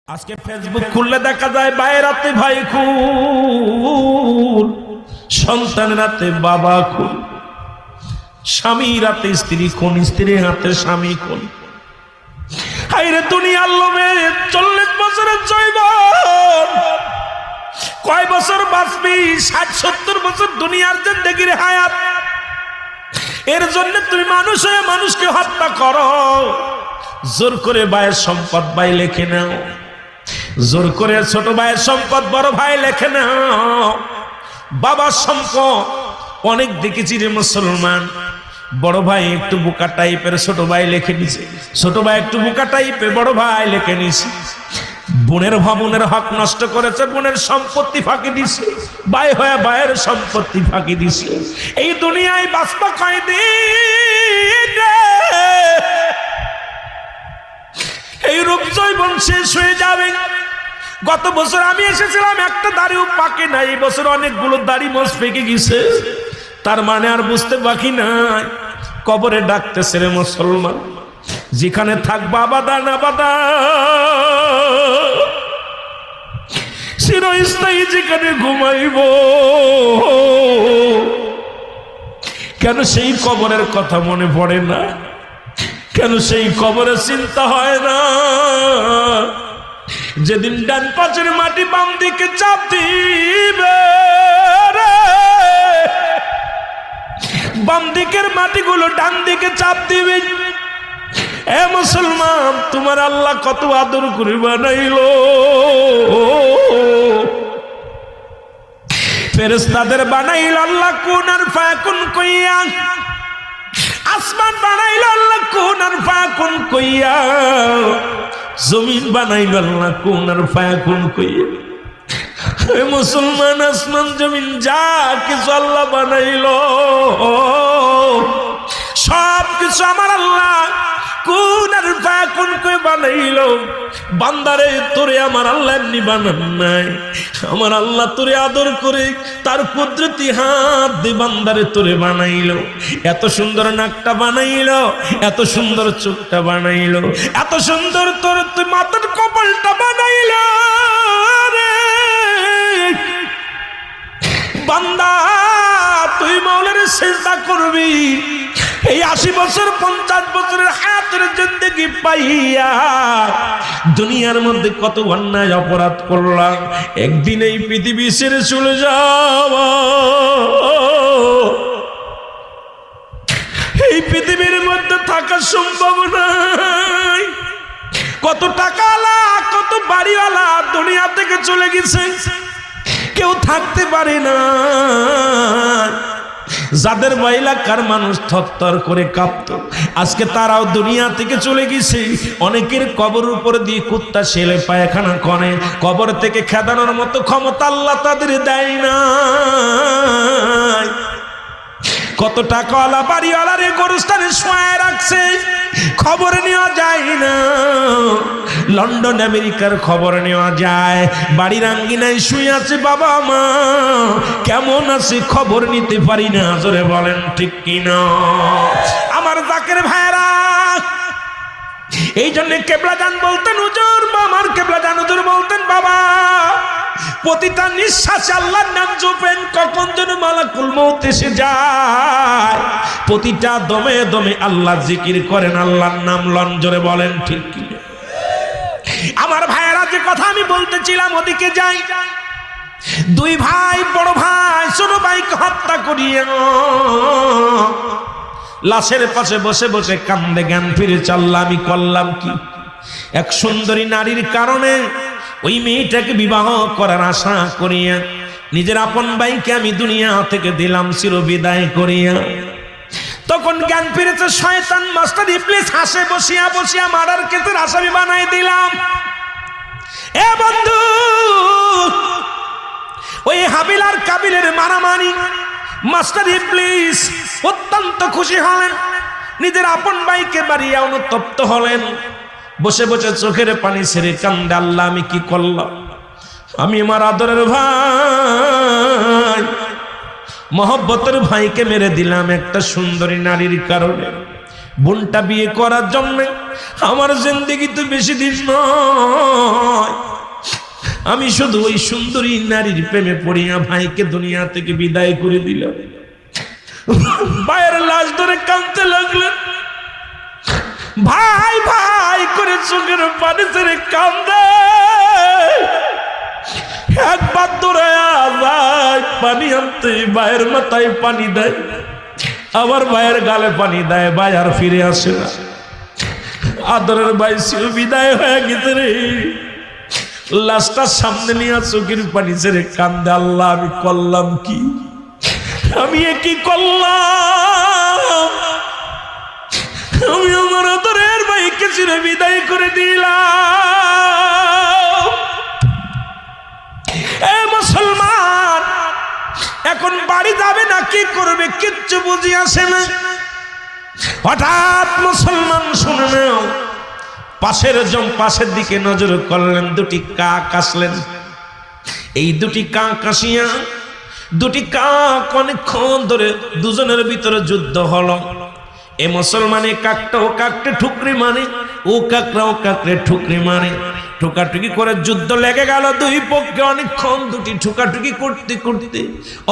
আজকে ফেসবুক খুললে দেখা যায় ভাইয়ের হাতে ভাই খুন, সন্তানের হাতে বাবা খুন, স্বামীর হাতে স্ত্রী খুন, স্ত্রীর হাতে স্বামী খুন। হায়রে দুনিয়ার লোভে 40 বছরের জৈবন, কয় বছর বাঁচবি? 60-70 বছর দুনিয়ার জিন্দেগির হায়াত। এর জন্য তুমি মানুষ হয়ে মানুষকে হত্যা করো। জোর করে ভাইয়ের সম্পদ ভাই লেখে নাও, জোর করে ছোট ভাইয়ের সম্পদ বড় ভাই লেখে নাও। বাবার সম্পদ অনেক দেখেছি রে মুসলমান, বড় ভাই একটু বোকা টাইপের ছোট ভাই লেখে নিছে, ছোট ভাই একটু বোকা টাইপের বড় ভাই লেখে নিছে। বোনের বোনের হক নষ্ট করেছে, বোনের সম্পত্তি ফাঁকি দিছে, ভাই হয়ে ভাইয়ের সম্পত্তি ফাঁকি দিছে। এই দুনিয়ায় বাঁচবা কয়দিন? এই রূপ জৈবন শেষ হয়ে যাবে। গত বছর আমি এসেছিলাম, একটা দাড়িও পাকে নাই, এই বছর অনেকগুলো দাড়ি মোছ পেকে গেছে। তার মানে আর বুঝতে বাকি নাই, কবরে ডাকতেছে রে মুসলমান। যেখানে থাকবা আবাদান আবাদান, চিরস্থায়ী যেখানে ঘুমাইব। কেন সেই কবরের কথা মনে পড়ে না? কেন সেই কবরের চিন্তা হয় না? যেদিন ডান পাশের মাটি বাম দিকে চাপ দিবে, বাম দিকের মাটিগুলো ডান দিকে চাপ দিবে। এ মুসলমান, তোমার আল্লাহ কত আদর করে বানাইলো। ফেরেশতাদের বানাইল আল্লাহ কুন আর ফায়াকুন কইয়া, আসমান বানাইল আল্লাহ কুন আর ফায়াকুন কইয়া, জমিন বানাইল আল্লাহ কুন আর ফায়াকুন কইয়া। হে মুসলমান, আসমান জমিন যা কিছু আল্লাহ বানাইল, সব কিছু আমার আল্লাহ কুন আর ফায়াকুন কই বানাইল। বান্দারে তোরে আমার আল্লাহ এমনি বানান নাই, আমার আল্লাহ তোরে আদর করে তার কুদরতি হাত দিয়ে বান্দারে তোরে বানাইল। এত সুন্দর নাকটা বানাইল, এত সুন্দর চোখটা বানাইল, এত সুন্দর তোর তুই মাথার কপালটা বানাইল। বান্দা, তুই মাওলার সিজদা করবি। এই 80 বছর 50 বছরের হায়াতের জিন্দেগি পাইয়া দুনিয়ার মধ্যে কত অন্যায় অপরাধ করলাম, একদিন এই পৃথিবী ছেড়ে চলে যাব। এই পৃথিবীর মধ্যে থাকা সম্ভব নয়। কত টাকাওয়ালা, কত বাড়িওয়ালা দুনিয়া থেকে চলে গেছে, কেউ থাকতে পারে না। যাদের এলাকার মানুষ থরথর করে কাঁপত, আজকে তারাও দুনিয়া থেকে চলে গেছে। অনেকের কবর উপর দিয়ে কুত্তা ছেলে পায়খানা করে, কবর থেকে খেদানোর মতো ক্ষমতা আল্লাহ তাদের দেয় না। কত টাকাওয়ালা বাড়িওয়ালা রে গোরস্থানে শোয়ায় রাখছে, খবর নেওয়া যায় না। লন্ডন আমেরিকার খবর নেওয়া যায়, বাড়ির আঙ্গিনায় শুয়ে আছে বাবা মা, কেমন আছে খবর নিতে পারি না। জোরে বলেন ঠিক কিনা? আমার জাকের ভাইরা, এই জন্য কেবলাজান বলতেন হুজুর, আমার কেবলাজান হুজুর বলতেন বাবা, প্রতিটা নিঃশ্বাসে আল্লাহর নাম জপেন, কখন যেন মালাকুল মউত এসে যায়। প্রতিটা দমে দমে আল্লাহ জিকির করেন, আল্লাহর নাম লন। জোরে বলেন ঠিক কি? আমার ভাইয়েরা, যে কথা আমি বলতেছিলাম ওদিকে যাই। দুই ভাই, বড় ভাই ছোট ভাইকে হত্যা করিয়ে লাশের পাশে বসে বসে কান্দে, জ্ঞান ফিরে চাল্লা আমি করলাম কি? এক সুন্দরী নারীর কারণে ওই মেয়েটাকে বিবাহ করার আশা করিয়া নিজের আপন ভাইকে আমি দুনিয়া থেকে দিলাম চির বিদায় করিয়া। তখন জ্ঞান ফিরেছে, শয়তান মাস্টার ইবলিস হাসে বসিয়া বসিয়া মারার কেসের আসামি বানাই দিলাম। এ বন্ধু, ওই হাবিল আর কাবিলের মারামারি মাস্টার ইবলিস অত্যন্ত খুশি হলেন, নিজের আপন ভাইকে বাড়িয়া অনুতপ্ত হলেন। বসে বসে চোখের পানি ছেড়ে কান্দে, আল্লাহ আমি কি করলাম? আমি আমার আদরের ভাই, মহব্বতের ভাইকে মেরে দিলাম একটা সুন্দরী নারীর কারণে। বোনটা বিয়ে করার জন্য আমার জিন্দেগি তো বেশি দিন নয়, আমি শুধু ওই সুন্দরী নারীর প্রেমে পড়িয়া ভাইকে দুনিয়া থেকে বিদায় করে দিলাম। ভাইয়ের লাশ ধরে কাঁদতে লাগলেন। ভাই ভাই করে চোখের পানি ছেড়ে কান্দে। একবার দৌড়ায়া যায় পানি আনতে, ভাইয়ের মাথায় পানি দেয়, আবার ভাইয়ের গালে পানি দেয়, ভাই আর ফিরে আসে না। আদরের ভাই ছিল বিদায় হয়ে গেছে রে। লাশটা সামনে নিয়ে চোখের পানি ছেড়ে কান্দে, আল্লাহ আমি করলাম কি, আমি কি করলাম, আমি আমার আদরের ভাইকে ছেড়ে বিদায় করে দিলাম। এ মুসলমান, এখন বাড়ি যাবে না কি করবে কিচ্ছু বুঝি আসে না। হঠাৎ মুসলমান শুনে নাও, পাশের দিকে নজর করলেন, দুটি কাক আসলেন। এই দুটি কাক আসিয়া, দুটি কাক অনেকক্ষণ ধরে দুজনের ভিতরে যুদ্ধ হলো। এ মুসলমানে কাকটা ও কাকটে ঠুকরি মানে, ও কাকরা ও কাকরে ঠুকরি মানে, ঠুকাঠুকি করে যুদ্ধ লেগে গেল দুই পক্ষে অনেকক্ষণ। দুটি ঠুকাঠুকি করতে করতে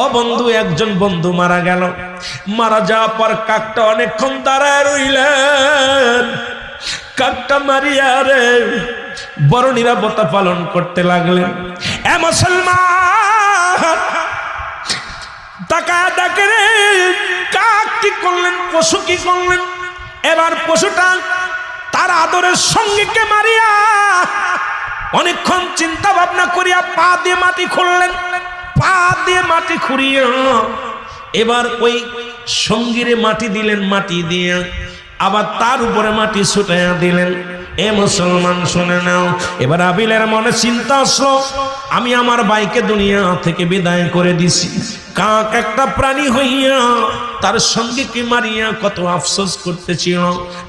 ও বন্ধু, একজন বন্ধু মারা গেল। মারা যাওয়ার পর কাকটা অনেকক্ষণ দাঁড়ায় রইলেন। কাকটা মারিয়া রে বড় নিরাপত্তা পালন করতে লাগলেন। এ মুসলমান, তাকায় দেখে রে কাক কি করলেন, পশু কি করলেন। এবার পশুটা তার আদরের সঙ্গীকে মারিয়া অনেকক্ষণ চিন্তা ভাবনা করিয়া পা দিয়ে মাটি খুঁড়লেন। পা দিয়ে মাটি খুঁড়িয়া এবার ওই সঙ্গীরে মাটি দিলেন, মাটি দিয়ে আবার তার উপরে মাটি ছুটাইয়া দিলেন। এ মুসলমান শুনে নাও, এবার আবিলের মনে চিন্তা আসলো, আমি আমার ভাইকে দুনিয়া থেকে বিদায় করে দিছি। কাক একটা প্রাণী হইয়া তার সঙ্গীকে মারিয়া কত আফসোস করতেছিল,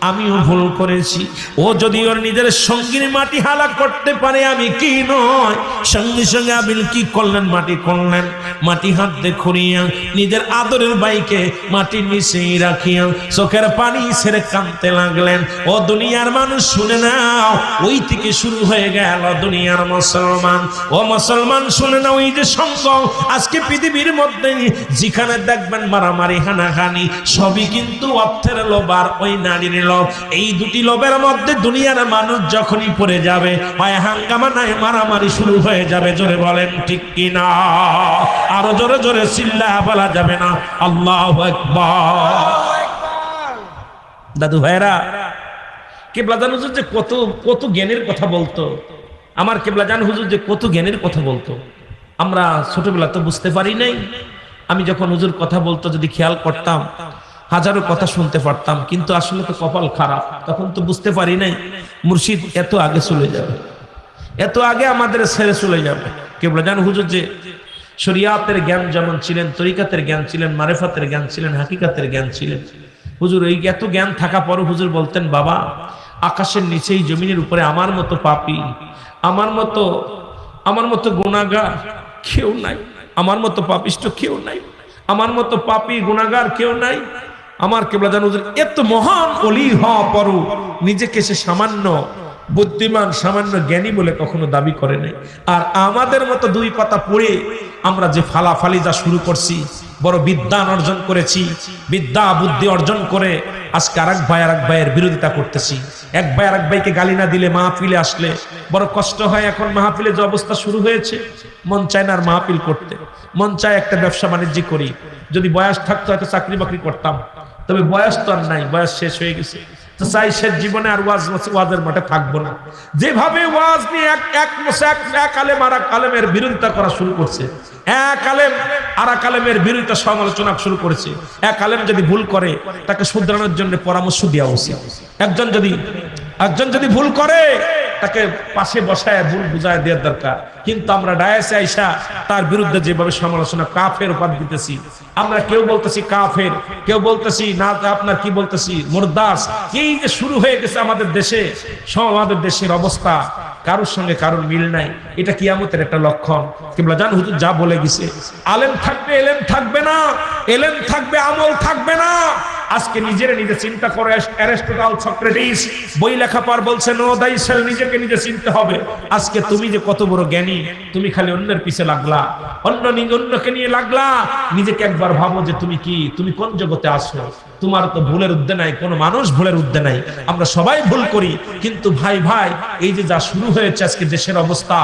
আমিও ভুল করেছি। ও যদি ওর নিজের সঙ্গীর মাটি হালা করতে পারে, আমি কি নয়। সঙ্গে সঙ্গে আবিল কি করলেন, মাটি করলেন, মাটি হাতে খুঁড়িয়া নিজের আদরের ভাইকে মাটির নিচেই রাখিয়া চোখের পানি ছেড়ে কাঁদতে লাগলেন। ও দুনিয়ার মানুষ শুনে নাও, ওই থেকে শুরু হয়ে গেল দুনিয়ার মুসলমান। ও মুসলমান শুনে নাও, এই যে সঙ্গ আজকে পৃথিবীর মধ্যে যেখানে দেখবেন মারামারি হানাহানি, সবই কিন্তু অর্থের লোভ আর ওই নারীর লোভ। এই দুটি লোভের মধ্যে দুনিয়ার মানুষ যখনই পড়ে যাবে, হয় হাঙ্গামা নাই মারামারি শুরু হয়ে যাবে। জোরে বলেন ঠিক কিনা? আরো জোরে জোরে চিল্লায়া বলা যাবে না আল্লাহু আকবার। দাদু ভাইরা, কেবলাজান হুজুর যে কত জ্ঞানের কথা বলতো, আমার কেবলাজান হুজুর যে কত জ্ঞানের কথা বলতো, আমরা ছোটবেলা তো বুঝতে পারি নাই। আমি যখন হুজুর কথা বলতো যদি খেয়াল করতাম, হাজারো কথা শুনতে পারতাম, কিন্তু আসলে তো কপাল খারাপ, তখন তো বুঝতে পারি নাই মুর্শিদ এত আগে চলে যাবে, এত আগে আমাদের ছেড়ে চলে যাবে। কেবলাজান হুজুর যে শরিয়াতের জ্ঞান যেমন ছিলেন, তরিকাতের জ্ঞান ছিলেন, মারেফাতের জ্ঞান ছিলেন, হাকিকাতের জ্ঞান ছিলেন। হুজুর এই এত জ্ঞান থাকা পরও হুজুর বলতেন, বাবা আকাশের নিচেই জমিনের উপরে আমার মতো পাপী, আমার মতো গুনাহগার কেউ নাই, আমার মতো পাপিষ্ট কেউ নাই, আমার মতো পাপী গুনাহগার কেউ নাই। আমার কেবলাজান হুজুর এত মহান ওলি হওয়া পরও নিজেকে সে সামান্য বুদ্ধিমান, সামান্য জ্ঞানী বলে কখনো দাবি করে নাই। আর আমাদের মতো দুই পাতা পড়ে আমরা যে ফালাফালি যা শুরু করছি, বড় বিদ্যান অর্জন করেছি, বিদ্যা বুদ্ধি অর্জন করে আজকে আরেক ভাইয়ের বিরোধিতা করতেছি। এক ভাই আরেক ভাইকে গালি না দিলে মাহফিলে আসলে বড় কষ্ট হয়। এখন মাহফিলে যে অবস্থা শুরু হয়েছে, মন চায় না আর মাহফিল করতে, মন চায় একটা ব্যবসা বাণিজ্য করি। যদি বয়স থাকতো হয়তো চাকরি বাকরি করতাম, তবে বয়স তো আর নাই, বয়স শেষ হয়ে গেছে। তো চাই শেষ জীবনে আর ওয়াজের মাঠে থাকবো না। যেভাবে ওয়াজ নিয়ে এক আলেম আর এক আলেমের বিরোধিতা করা শুরু করছে, এক আলেম আর এক আলেমের বিরোধিতা সমালোচনা শুরু করেছে। এক আলেম যদি ভুল করে তাকে শুধরানোর জন্য পরামর্শ দেওয়া উচিত। একজন যদি ভুল করে তাকে পাশে বসায় ভুল বুঝায় দেওয়ার দরকার। কিন্তু আমরা ডায়াসে আইসা তার বিরুদ্ধে যেভাবে সমালোচনা, কাফের উপাধি দিতেছি আমরা, কেউ বলতেছি কাফের, কেউ বলতেছি না আপনার কি বলতেছি মুরদাস। এই যে শুরু হয়ে গেছে আমাদের দেশে, আমাদের দেশের অবস্থা কারোর সঙ্গে কারোর মিল নাই। এটা কিয়ামতের একটা লক্ষণ। কেবলাজান হুজুর যা বলে গেছে, আলেম থাকবে এলেম থাকবে না, এলেম থাকবে আমল থাকবে না। আজকে নিজেরে নিজে চিন্তা করে। অ্যারিস্টটল, সক্রেটিস বই লেখা পর বলছে নো দাই সেল, নিজেকে নিজে চিনতে হবে। আজকে তুমি যে কত বড় জ্ঞানী, তুমি খালি অন্যের পিছে লাগলা, অন্যকে নিয়ে লাগলা। নিজেকে একবার ভাবো যে তুমি কি, তুমি কোন জগতে আসো। তোমার তো ভুলের উদ্দে নাই, কোনো মানুষ ভুলের উদ্দে নাই। আমরা সবাই ভুল করি, কিন্তু ভাই ভাই এই যে যা শুরু হয়েছে আজকে দেশের অবস্থা,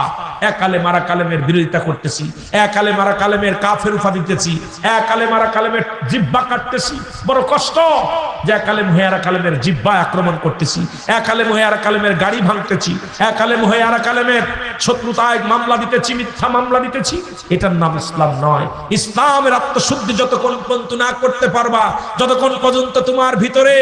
এক আলেম আর এক আলেমের বিরোধিতা করতেছি, এক আলেম আর এক আলেমের কাফের উপাধি দিতেছি, এক আলেম আর এক আলেমের জিহ্বা কাটতেছি। বড় কষ্ট যে এক আলেম হয়ে আর এক আলেমের জিহ্বা আক্রমণ করতেছি, এক আলেম হয়ে আর এক আলেমের গাড়ি ভাঙতেছি, এক আলেম হয়ে আর এক আলেমের শত্রুতায় মামলা দিতেছি, মিথ্যা মামলা দিতেছি। এটার নাম ইসলাম নয়। ইসলামের আত্মশুদ্ধি যতক্ষণ পর্যন্ত না করতে পারবা, যতক্ষণ পর্যন্ত তোমার ভিতরে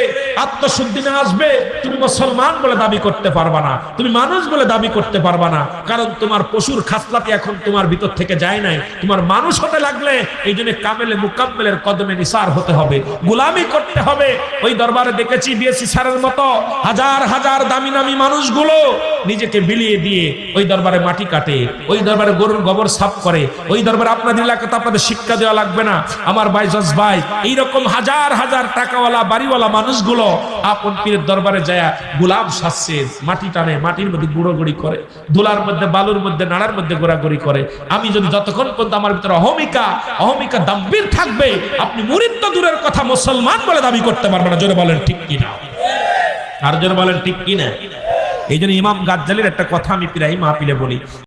আত্মশুদ্ধি না আসবে, তুমি মুসলমান বলে দাবি করতে পারবা না, তুমি মানুষ বলে দাবি করতে পারবা না। কারণ তোমার পশুর খাসলাতি এখন তোমার ভিতর থেকে যায় নাই। তোমার মানুষ হতে লাগলে এই জন্য কামেলে মুকাম্মেলের কদমে নিসার হতে হবে, গোলামি করতে হবে। ওই দরবারে দেখেছি বিএসসি স্যারের মতো হাজার হাজার দামি নামি মানুষগুলো নিজেকে বিলিয়ে দিয়ে ওই দরবারে মাটি কাটে, ওই দরবারে গরুর গোবর সাফ করে, ওই দরবারে আপনাদের এলাকাতে আপনাদের শিক্ষা দেওয়া লাগবে না। আমার ভাই জজ ভাই, এইরকম হাজার হাজার টাকাওয়ালা বাড়িওয়ালা মানুষগুলো আপন পীরের দরবারে যায় গোলাম সাজছে, মাটি টানে, মাটির মধ্যে গুঁড়োগুড়ি করে, ধুলার মধ্যে, বালুর মধ্যে, নাড়ার মধ্যে গোড়াগড়ি করে। আমি যদি যতক্ষণ পর্যন্ত আমার ভিতরে অহমিকা দাম্ভির থাকবে, আপনি মুরিদ তো দূরের কথা মুসলমান বলে দাবি করতে পারবেন না। জোরে বলেন ঠিক কিনা? আর জোরে বলেন ঠিক কিনা? এই জন্য ইমাম গাজ্জালির একটা কথা আমি প্রায় মাহফিলে বলি।